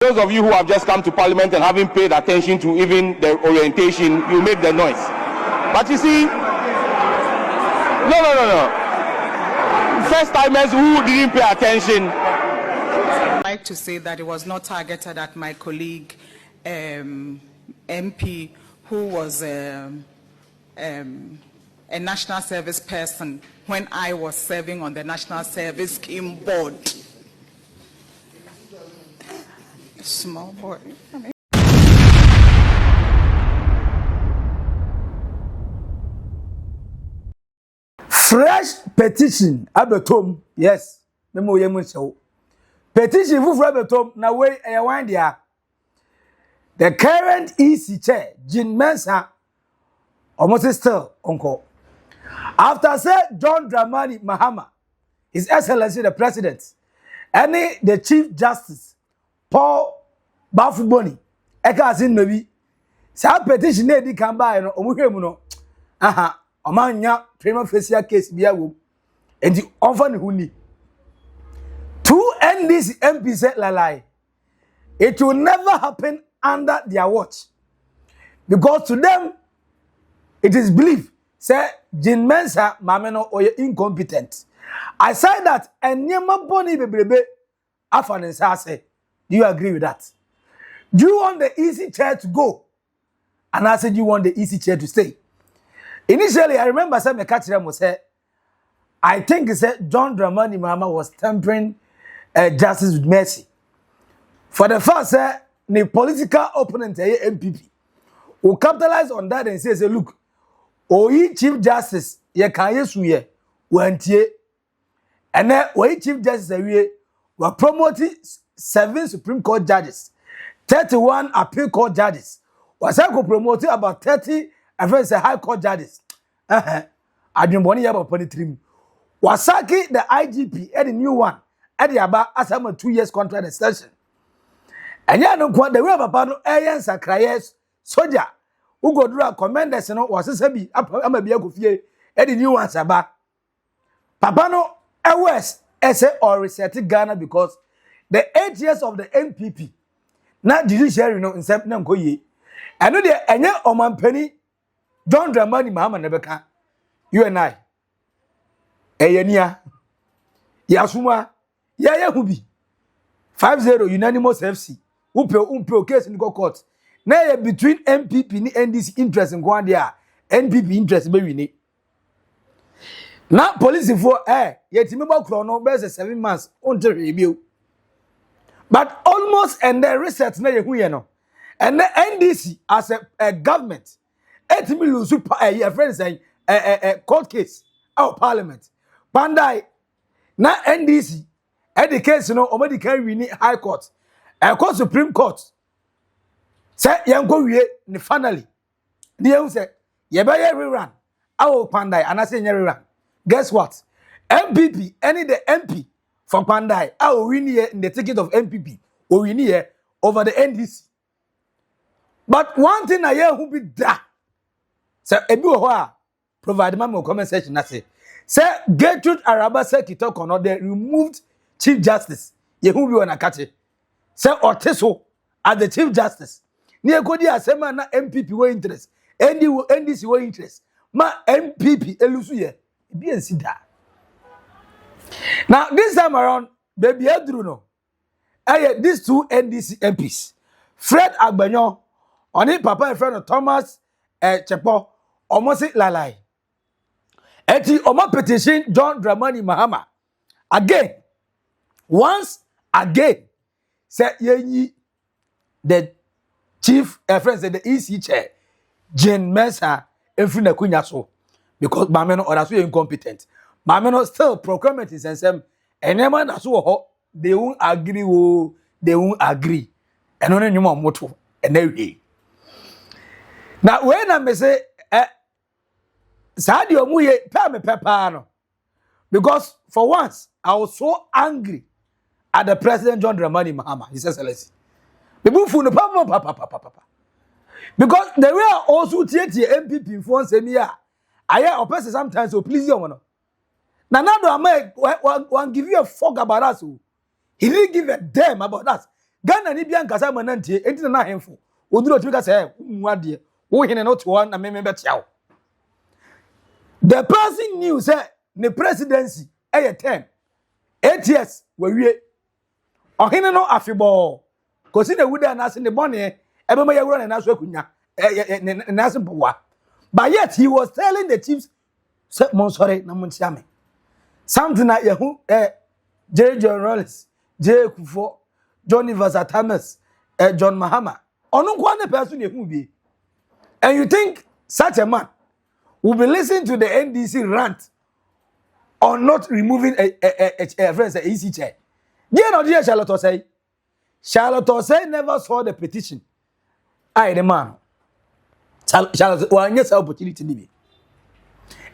those of you who have just come to Parliament and haven't paid attention to even the orientation, you make the noise. But you see, no. First timers who didn't pay attention. I'd like to say that it was not targeted at my colleague MP who was a national service person when I was serving on the National Service Scheme Board. Small boy. Fresh petition abetom, yes. Memo yemu show. Petition for abetom na way wind dia. The current EC chair, Mensa, almost still uncle. After said John Dramani Mahama, His Excellency the President, and the Chief Justice Paul Bafuboni, Ekasin Nabi, sa petition di kamba no omuhwemu no. Aha. Omanya prima facie case biawo enti onfa ne huni 2 NDC MP said lalai it will never happen under their watch because to them it is believed say Mensa mameno oye incompetent. I say that enyema boni bebrebe afa ne nsa ase. Do you agree with that? Do you want the easy chair to go? And I said, do you want the easy chair to stay? Initially, I remember some catcher was said, I think he said John Dramani Mahama was tempering justice with mercy. For the first, the political opponent, MPP, who capitalize on that and says, look, Chief Justice, ye can yesu went ye, and then Chief Justice were promoting 7 Supreme Court judges, 31 Appeal Court judges, was I promoting about 30. I say High Court judges. I didn't want to have a trim. Wasaki, the IGP, and the new one, at the about as I'm a 2 years contract extension. And ya no kwa the way of a pano, Ayan Sakrayes, soldier, who go draw commanders and was a sabi, I'm a biography, and the new one Saba. Papano, a West, essay or resetting Ghana because the 8 years of the MPP, not judiciary, no, in September, Koye. I know the Anya Oman Penny. John Dramani Mahama nebeka. You and I. Eyenia. Yasuma. Yaya hubi. 5-0 unanimous FC. Umpe case in court. Now between MPP ni NDC interest in Gwandia. NPP interest be wini. Now police for yet remember chrono best 7 months until review. But almost and the research na yehu no. And the NDC as a government etimi lose your friends say court case our parliament pandai na NDC the case no omedi can win high court court supreme court say yanko wie ni finally the you say ye be rerun our pandai and I say rerun guess what MPP any the MP for pandai our win here in the ticket of MPP or win here over the NDC. But one thing I hear who be that. So ebi provide my comment section na say Gertrude Araba Sekito kono they removed Chief Justice. Ye who be on a catch. Say Oteso as the Chief Justice. Ni ekodi asema na MPP we interest. NDC we interest. Ma MPP elusu ye. Be and sit that. Now this time around, baby Edru no. These 2 NDC MPs, Fred Agbenyo, on it papa and friend of Thomas Tsekpo, almost lalai. Eti oma petition John Dramani Mahama. Again, once again, say ye the chief friend said the EC chair, Mensa, Efrina Kunyaso, because Mameno or so incompetent. Mameno still procurement is and some and man so they won't agree, they won't agree. And only you want moto and every. Now when I say Sadio Muye Pame Pepano, because for once I was so angry at the President John Dramani Mahama, His Excellency. The move from the papa. Because there were also MPP influence me. I hear a person sometimes so please you. Now I may one give you a fuck about us. He didn't give a damn about us. Ghana ni bia nkasa manantie enti na ahemfo oduro tumi ka say mu ade wo hene no to na me betia. The person knew say the presidency 10 8 years we wie ohene no afibo kosi na wuda na ase ne bone ebema yewro na so akunya na ase bowa. But yet he was telling the chiefs say mon sorry na mon tiame something na yehu J. John Rollins, J. Kufo, Johnny Vasatamas, John Mahama. One person you be. And you think such a man will be listening to the NDC rant on not removing a friend say easy chair? Dear no dear Charlotte say. Charlotte say never saw the petition. I the man. Charlotte one yes opportunity be.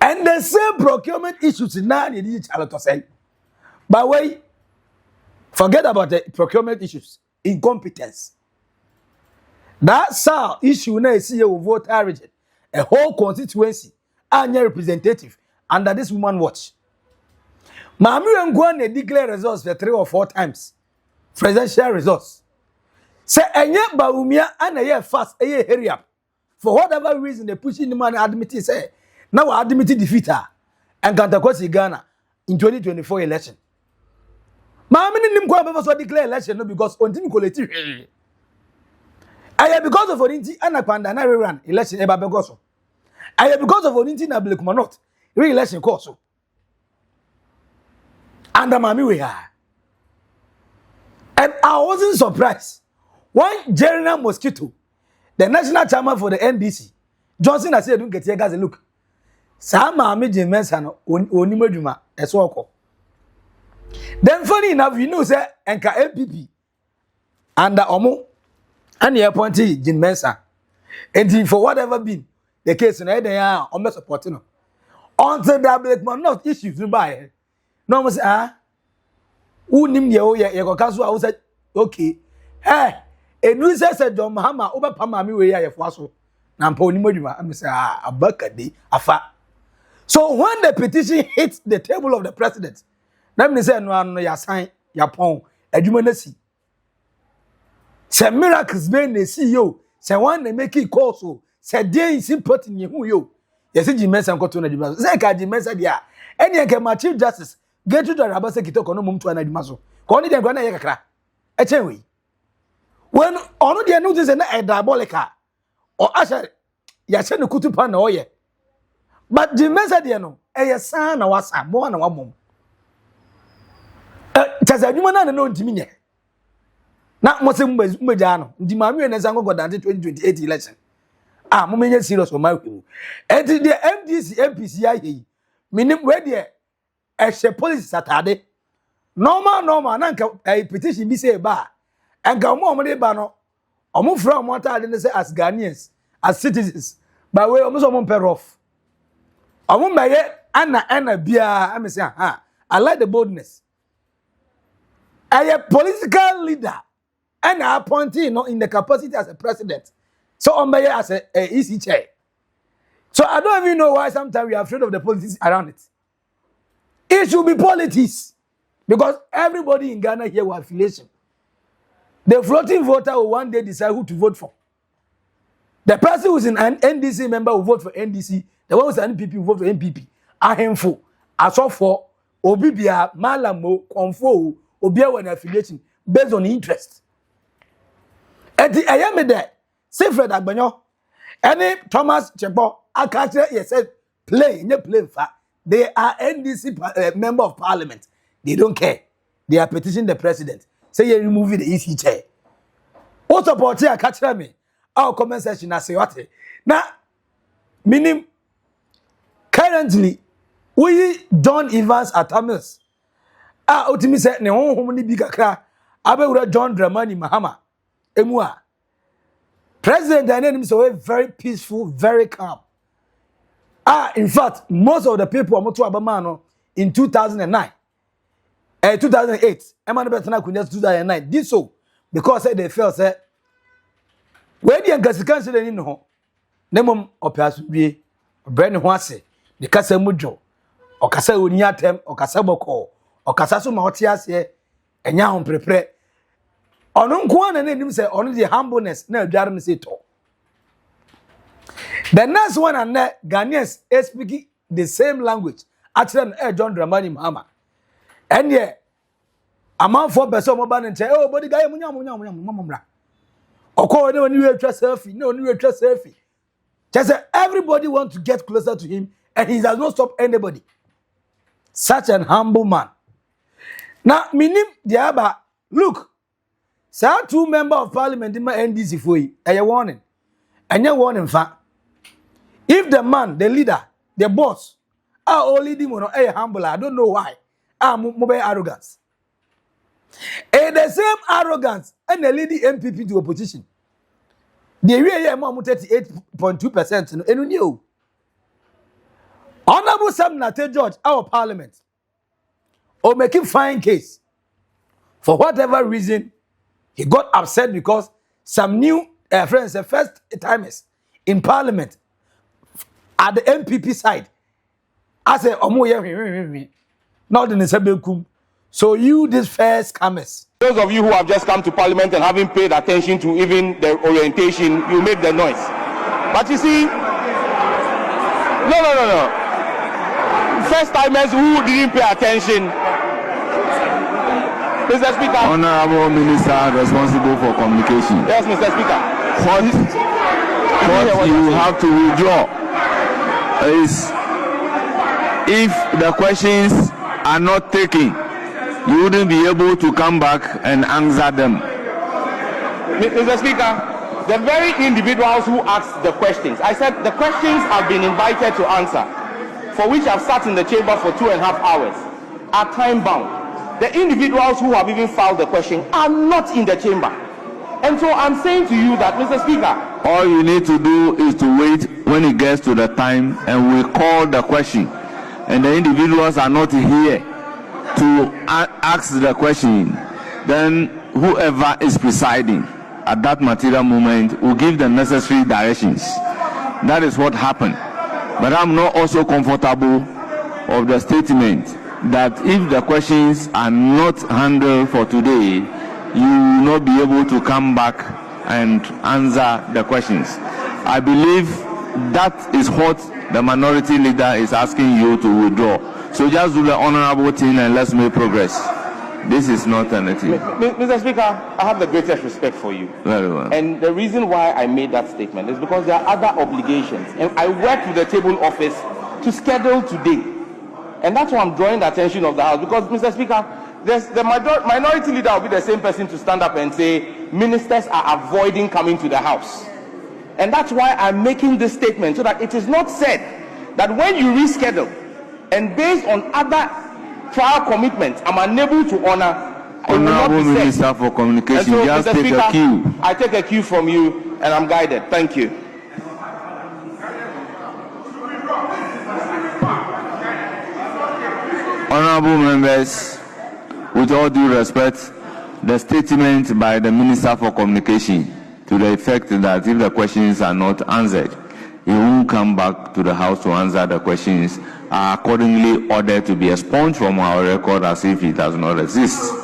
And the same procurement issues now need Charlotte say. By way, forget about the procurement issues. Incompetence. That's how issue now is here with voter reject. A whole constituency and your representative under this woman watch. Mahama and Gwane declare results for 3 or 4 times. Presidential results. Say enye Baumia and a year fast a year hurry up. For whatever reason they pushing the man admit say now admit defeat her and Kantakwasi Ghana in 2024 election. Mahama nim kwa before so declare election no because continue collective. Aya because of Oninti anakwanda na rerun election eba begoso. Aya because of Oninti na Blakmanot re-election course. And Mahama we are. And I wasn't surprised when General Mosquito, the national chairman for the NDC, Johnson has said don't get here guys look. Sa Mahama Jim Mensa no onimodwuma eso okọ. Then funny enough, you know, say, Enka MPP under Omo and the appointee Jim Mensa. And for whatever been the case, they are almost supporting them. Until that Blackman not issues to buy. No one say, who named your council? I said, okay. Hey, and we said, John Mahama, over Pamami, we are for so. Now, Ponimodima, I'm saying, a buck a day, a fat. So when the petition hits the table of the president, let me say no ya sign ya pon adwuma na si say miracles be na see yo say one na make it call so say dey is important ye hu yo ye say Mensa nkoto na adwuma say ka Mensa dia eni enke ma chief justice get to the rabase kitoko no mumtu na adwuma so ko ni dey gwa na ye kakra e chen we when onu dey no say na e diabolical or asha ya che no kutupa na oye but Mensa dia no e ye san na wasa mo na wabom Tazaduma na no ntimi nye. Na mo se mbeja no. Ndi Mahama na zango godante 2028 election. Ah, mo menye serious o ma kwu. Enti the NDC MPC Eiih. Minim we de ehye police satade. Normal na nka petition bi say ba. Enka mo de ba no. Omo fra mo atade ne say as Ghanaians, as citizens. Ba we omo so mo pay off. Omo meye ana bia am say I like the boldness. A political leader and an appointee in the capacity as a president. So on by as a EC chair. So I don't even know why sometimes we are afraid of the politics around it. It should be politics. Because everybody in Ghana here will affiliation. The floating voter will one day decide who to vote for. The person who's an NDC member will vote for NDC. The one who's an NPP will vote for NPP. Ahemfo, Asofo, Obibia, Malamo, Konfo, Obia when affiliation based on interest. At the ayame there, say Fred Agbenyo, any Thomas Tsekpo, Akache, yes, said play, they are NDC member of Parliament. They don't care. They are petitioning the president. Say you remove the EC chair. What support here? Catch me. Our comment section. I say what? Now, meaning currently we John Evans at Thomas. Ultimately said ne hon ni bi kakra abewura John Dramani Mahama emua president Daniel so very peaceful, very calm. In fact, most of the people amoto abama no in 2009 2008 emanu betena kunya 2009 this so because they felt say we dey ngasikanse ni no nemom opiaso wie obre ne ho ase de kasa mudwo okasa oni atem okasa boko okasa so ma ote ase enya ho prepare Ono nko na nim say ono the humbleness na adware no say to. The next one and Ghanaians speaking the same language. Actually, John Dramani Mahama. And yeah, a man for person mobile and say, oh, but the guy munya. Oko no new selfie, no new selfie. Just say everybody wants to get closer to him, and he does not stop anybody. Such an humble man. Now, minim diaba, look, sir, 2 members of Parliament in my NDC for you, a warning, and you warning fact. If the man, the leader, the boss, are all leading on a humble, I don't know why. Mobile arrogance. And the same arrogance and the leading MPP to opposition. The real amount 38.2%. And you knew. Honorable Sam Nate George, our Parliament, or make him fine case. For whatever reason, he got upset because some new friends, the first timers in Parliament, at the MPP side, I say, not in the Sebekum. So you, this first comers. Those of you who have just come to Parliament and haven't paid attention to even the orientation, you make the noise. But you see, no. First timers who didn't pay attention. Mr. Speaker. Honorable Minister responsible for communication. Yes, Mr. Speaker. What you have to withdraw is if the questions are not taken, you wouldn't be able to come back and answer them. Mr. Speaker, the very individuals who asked the questions, I said the questions have been invited to answer, for which I've sat in the chamber for 2.5 hours, are time bound. The individuals who have even filed the question are not in the chamber. And so I'm saying to you that, Mr. Speaker, all you need to do is to wait when it gets to the time and we call the question. And the individuals are not here to ask the question. Then whoever is presiding at that material moment will give the necessary directions. That is what happened. But I'm not also comfortable of the statement that if the questions are not handled for today, you will not be able to come back and answer the questions. I believe that is what the minority leader is asking you to withdraw. So just do the honorable thing and let's make progress. This is not anything. Mr. Speaker, I have the greatest respect for you. Very well. And the reason why I made that statement is because there are other obligations. And I work with the table office to schedule today. And that's why I'm drawing the attention of the House. Because, Mr. Speaker, the minority leader will be the same person to stand up and say ministers are avoiding coming to the House. And that's why I'm making this statement, so that it is not said that when you reschedule and based on other prior commitments, I'm unable to honor. Honorable Minister for Communication, so, just Mr. take Speaker, a cue. I take a cue from you and I'm guided. Thank you. Honorable members, with all due respect, the statement by the Minister for Communication to the effect that if the questions are not answered, he will come back to the House to answer the questions, are accordingly ordered to be expunged from our record as if it does not exist.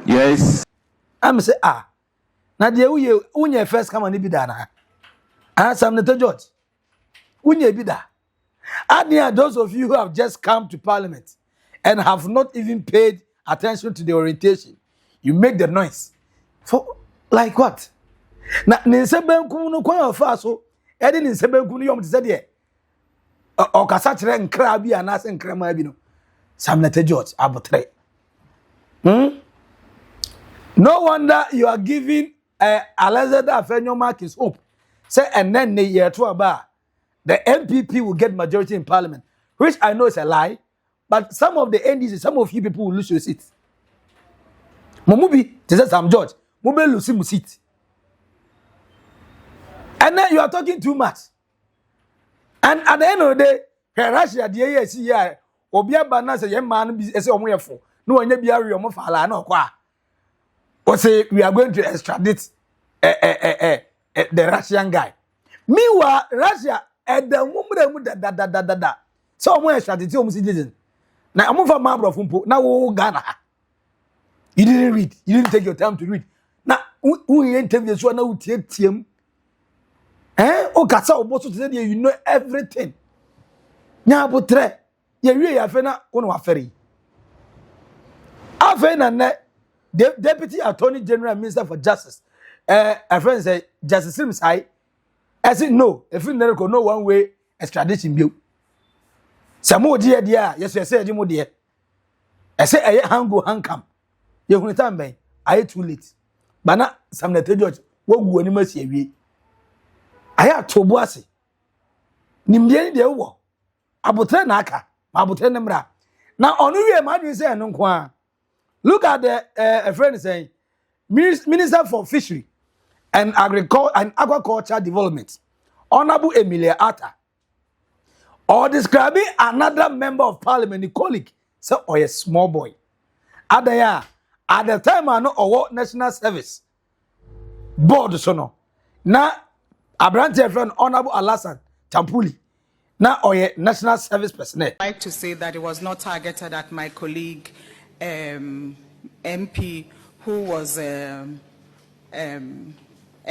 Yes. I'm say now the unye first come and be done. Sam Nate George. Unye be that. And those of you who have just come to Parliament and have not even paid attention to the orientation, you make the noise. For like what? Na ninsebenku no kwa fa so e de ninsebenku no yom te de o kasa kire nkra bi anase nkra ma bi no Sam Nate George abotre. No wonder you are giving Alexander Agbenyo Marcus hope. Say and then the year to about the MPP will get majority in Parliament, which I know is a lie, but some of the NDC, some of you people will lose your seat. Momubi, this is Sam George. Mube lose your seat. And then you are talking too much. And at the end of the day, Russia, the ASC, Obia Bana say, man, be as a wonderful. No one be a real fala, no qua. Or say, we are going to extradite the Russian guy. Meanwhile, Russia, at the woman da. So I'm extradite citizen. Now I'm from Mabro Fumpo, now Ghana. You didn't read. You didn't take your time to read. Now, who interview so now TM? O kasa oboso to say you know everything. Nya botre. Ye wie ya fe na wono afere. Afen na ne Deputy Attorney General Minister for Justice. A friend say Justice Sims I said no. If you never no one way extradition bill. Samo dia yes say mo dia. I say I hango hankam. You hunu time ben. I too late. Bana Sam na George wo gu ani masi awie. Aya tobo ase. Nimde ni de wo. Abotre na aka. Abotre ne mra. Na onu wie ma dwen say no nko a. Look at the a friend saying Minister for Fishery and Aquaculture Development, Honorable Emilia Atta, or describing another member of Parliament, the colleague, so or a small boy. At the time I know our National Service Board sono. Na Abrante friend Honorable Alasan Tampuli. Na or a National Service personnel. I'd like to say that it was not targeted at my colleague MP who was a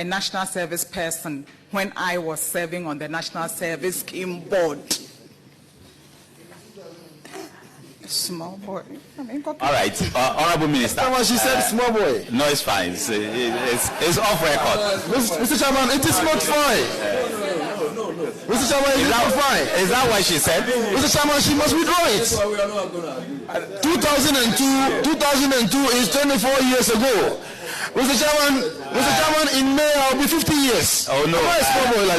national service person when I was serving on the National Service Scheme Board. Small boy. All right, Honorable Minister. She said small boy. No, it's fine. It's off record. Mr. Chairman, it is not fine. Mr. Chairman, is that what she said? Mr. Chairman, she must withdraw it. 2002 is 24 years ago. Mr. Chairman, in May I'll be 50 years. Oh no.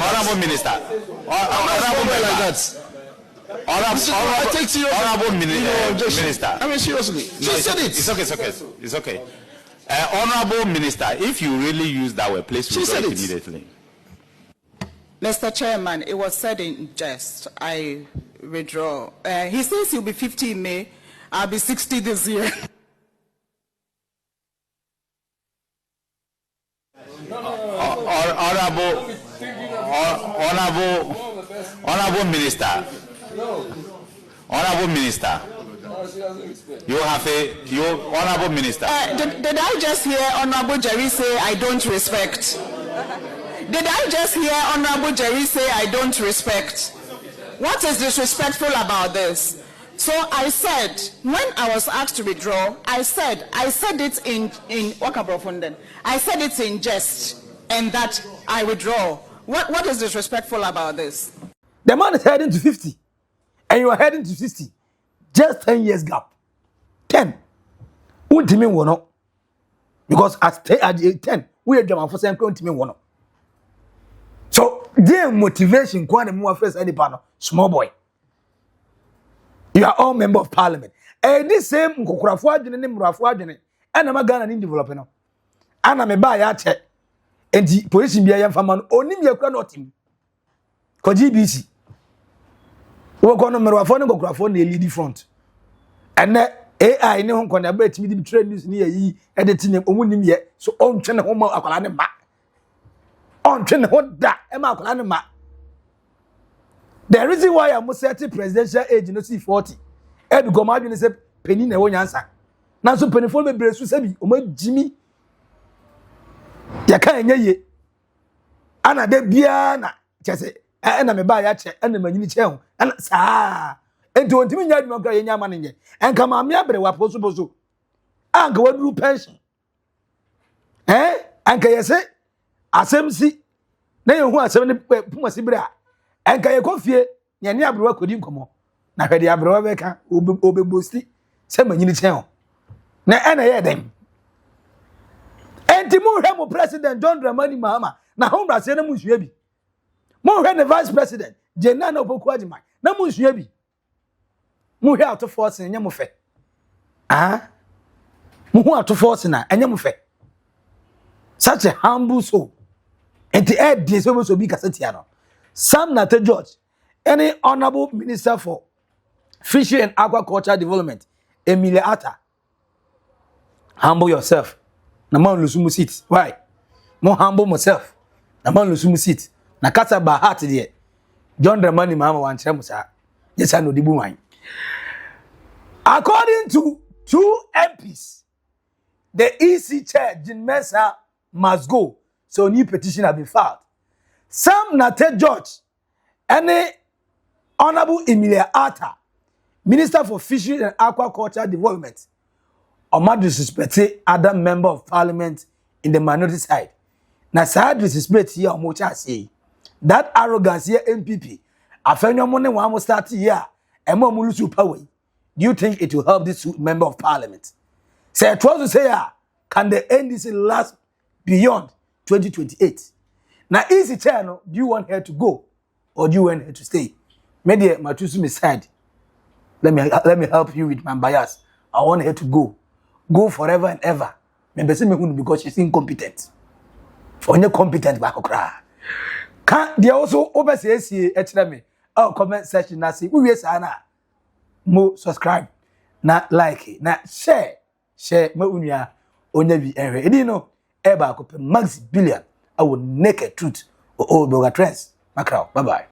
Honorable Minister. Like that. Honorable Minister. I mean, seriously. She said it. It's okay. Honorable Minister, if you really use that word, please withdraw it immediately. Mr. Chairman, it was said in jest. I withdraw. He says he'll be 50 in May. I'll be 60 this year. Honorable Minister. Honorable Minister. You have Honorable Minister. Did I just hear Honorable Jerry say I don't respect? Did I just hear Honorable Jerry say I don't respect? What is disrespectful about this? So I said, when I was asked to withdraw, I said it in I said it in jest, and that I withdraw. What is disrespectful about this? The man is heading to 50, and you are heading to 60. Just 10 years gap. 10. Untimi wono. Because at 10, we are German for saying untimi wono. So their motivation, quite more first any panel, small boy. You are all member of Parliament. And this same Nkokrafo adwene ne Murafo adwene, and I'm Ghana in developing. And I'm a buy at and the police be a young man, only me a cannot him. GBC. Work on Murafo and Nkokrafo near lead front. And AI no one can abet me the trade news near ye, editing him on yet, so on China Homo Akalana. On China, what that Emma Akalana. The reason why I must set presidential age in the 40. Every command is a penny na one answer. Now so penny for me brace sabi Jimmy. Ya kan ye. Ana de bia na chese na me ba ya che na manyini che ho. Ana sa. Enti ontimi nya adwuma kra ye nya ma ne nye. Enka ma me abere wa poso. Anka waduru pension. Anka yese asem si na ye hu asem ne pumasi bere a. Enka ye kofie nya ne abrewa kodi nkomo na hwede abrewa beka obebosti se manyini chen ho na ena ye dem enti mu hwe mo president John Dramani Mahama na ho brase na mu nsua bi mu hwe ne vice president Jenna na opoku agima na mu nsua bi mu hwe auto force nya mo fe mu hu auto force na enya mo fe such a humble soul enti dey so bi kaseti ano Sam Nate George, any honorable minister for Fishery and Aquaculture Development, Emilia Atta. Humble yourself. Na man lusumu sit. Why? More humble myself. Na man lusumu sit. Na kasa ba heart there. John Dramani Mahama wan chemusa. Yes, I know the boom. According to two MPs, the EC chair, Mensa, must go. So a new petition has been filed. Sam Nate George, any Honorable Emilia Arta, Minister for Fisheries and Aquaculture Development, or my disrespect other member of parliament in the minority side. Now, sad disrespect here, Mocha say that arrogance here, MPP. I found your money one more start here, and more mulusu power. Do you think it will help this member of parliament? Say, I try to say, can the NDC last beyond 2028? Now, easy channel, do you want her to go or do you want her to stay? Maybe my two side. Let me help you with my bias. I want her to go. Go forever and ever. Because she's incompetent. For any competent back cry. Can they also oversee me? Oh, comment section na see. We sana. Mo subscribe. Na like. Na share. Share. Mo unya. Onya bi enre. You know. Eba ko Maxi Billian. I will naked truth. Oldboga Prez. Macau. Bye bye.